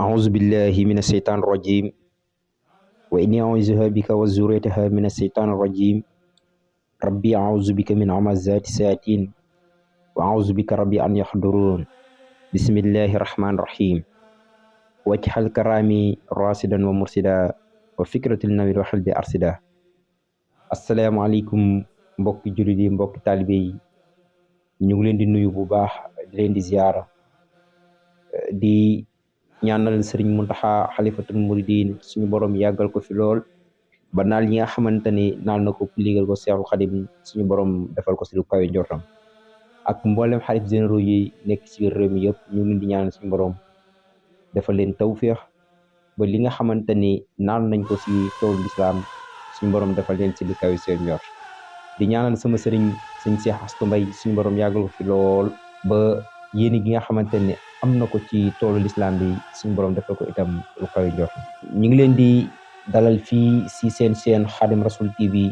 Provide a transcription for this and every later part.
أعوذ بالله من الشيطان الرجيم وإني أعوذها بك وذريتها من الشيطان الرجيم ربي أعوذ بك من همزات الشياطين وأعوذ بك ربي أن يحضرون بسم الله الرحمن الرحيم واجعل كرامي راشدا ومرشدا وفكرة النوير وحل بأرشدا. asalaamaaleykum mbokki jullit yi mbokki taalibe yi ñu ngi leen di nuyu bu baax di leen di ziyaara di ñaanal sëriñ Muntaxa xalifatul muridin suñu borom yàggal ko fi lool ba naal yi nga xamante ni naal na ko liggéeyal ko Seexul Xadim suñu borom defal ko si lu kawe njortam ak mboolem xalif généraux yi nekk ci biir réew mi yëpp ñu ngi leen di ñaanal suñu borom defal leen tawféex ba li nga xamante ni naal nañ ko si toolu lislaam suñu borom defal leen ci lu kawe seen njort di ñaanal sama sëriñ sëñ Cheikh Astou Mbaye suñu borom yàggal ko fi lool ba yéen gi nga xamante ne am na ko ci toolu lislaam bi suñu borom defal ko itam lu kawe njort. ñu ngi leen di dalal fii si seen Xaadim Rasul TV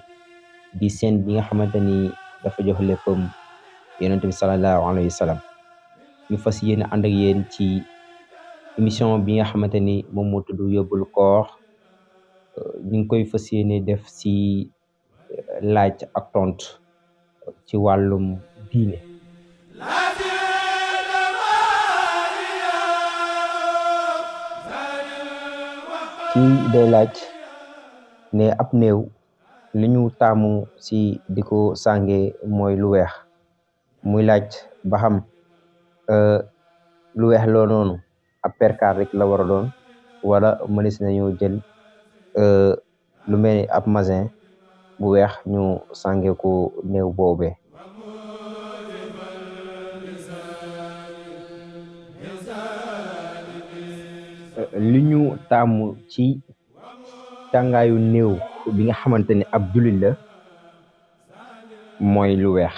di seen bi nga xamante ni dafa jox léppam yonent bi sallallahu alayhi wa sallam ñu fas yéene ànd ak yéen ci émission bi nga xamante ni moom moo tudd yóbbul koor ñu ngi koy fas yéene def si laaj ak tontu ci wàllum diine. kii day laaj ne ab néew li ñu taamu si di ko sànge mooy lu weex muy laaj ba xam lu weex loo noonu ab perkaal rek la war a doon wala mënees nañoo jël lu mel ni ab masin bu weex ñu sànge ko néew boobee. li ñu taamu ci tàngaayu néew bi nga xamante ni ab jullit la mooy lu weex.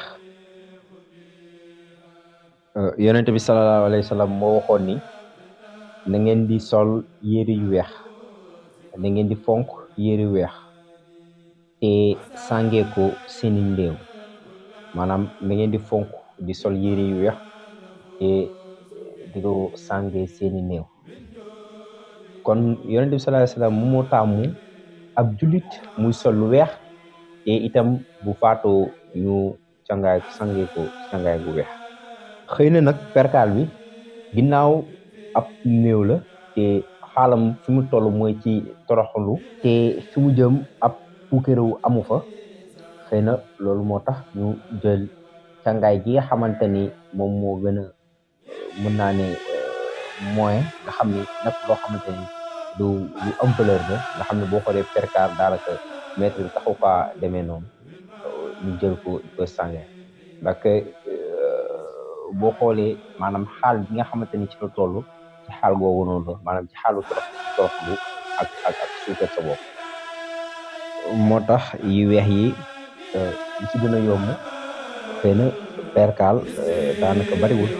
yonent bi sallallahu alayhi wa sallam moo waxoon ni na ngeen di sol yére yu weex na ngeen di fonk yére yu weex te sàngee ko seeni néew maanaam na ngeen di fonk di sol yére yu weex te di ko sàngee seeni néew. kon yonent bi sallallahu alayhi wa sallam moo taamu ab jullit muy sol lu weex te itam bu faatoo ñu sàngee ko càngaay bu weex. xëy na nag perkaal bi ginnaaw ab néew la te xaalam fi mu toll mooy ci toroxlu te fi mu jëm ab puukarewu amu fa xëy na loolu moo tax ñu jël càngaay gi nga xamante ni moom moo gën a mën naa ne moyen nga xam ni nag loo xamante ni lu am valeur la nga xam ne boo xoolee perkaal daanaka mètre bi taxu faa demee noonu ñu jël ko sànge ndax boo xoolee maanaam xaal bi nga xamante ni ci la toll ci xaal googu noonu la maanaam ci xaalu torox bu ak suukar sa bopp moo tax yu weex yi li ci gën a yomb xëy na perkaal daanaka bariwul.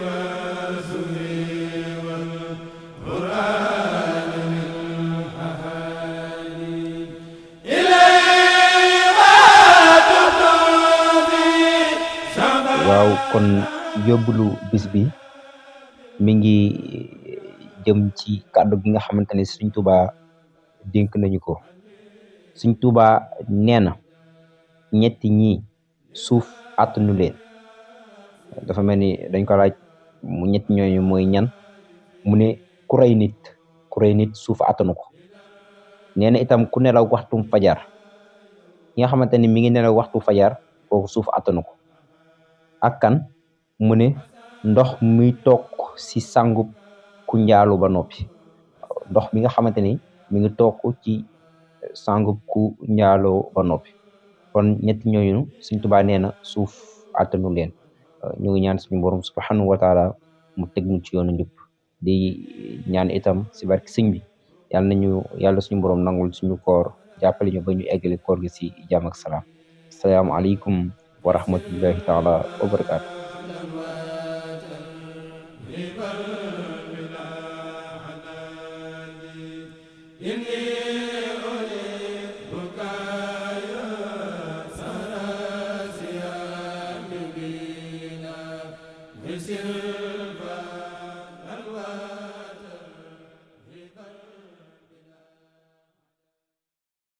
waaw kon yóbbulu bis bi mi ngi jëm ci kàddu gi nga xamante ne Sëriñ Tuuba dénk nañu ko. Sëriñ Tuuba nee na ñetti ñi suuf àttanu leen. dafa mel ni dañ ko laaj mu ñetti ñooñu mooy ñan mu ne ku rey nit suuf àttanu ko. nee na itam ku nelaw waxtum fajar ki nga xamante ni mi ngi nelaw waxtu fajar kooku suuf àttanu ko. ak kan mu ne ndox muy toog ci sangub ku njaalu ba noppi ndox mi nga xamante ni mi ngi toog ci sangub ku njaaloo ba noppi. kon ñetti ñooñu Sëriñ Tuubaa nee na suuf àttanu leen. ñu ngi ñaan suñu borom subhanahu wa taala mu teg ñu ci yoonu njub di ñaan itam ci barke sëñ bi yàlla suñu borom nangul suñu koor jàppale ñu ba ñu eggale koor gi ci jàmm ak salaam. asalaamaaleykum wa rahmatullahi taala wa barakaatu. Silva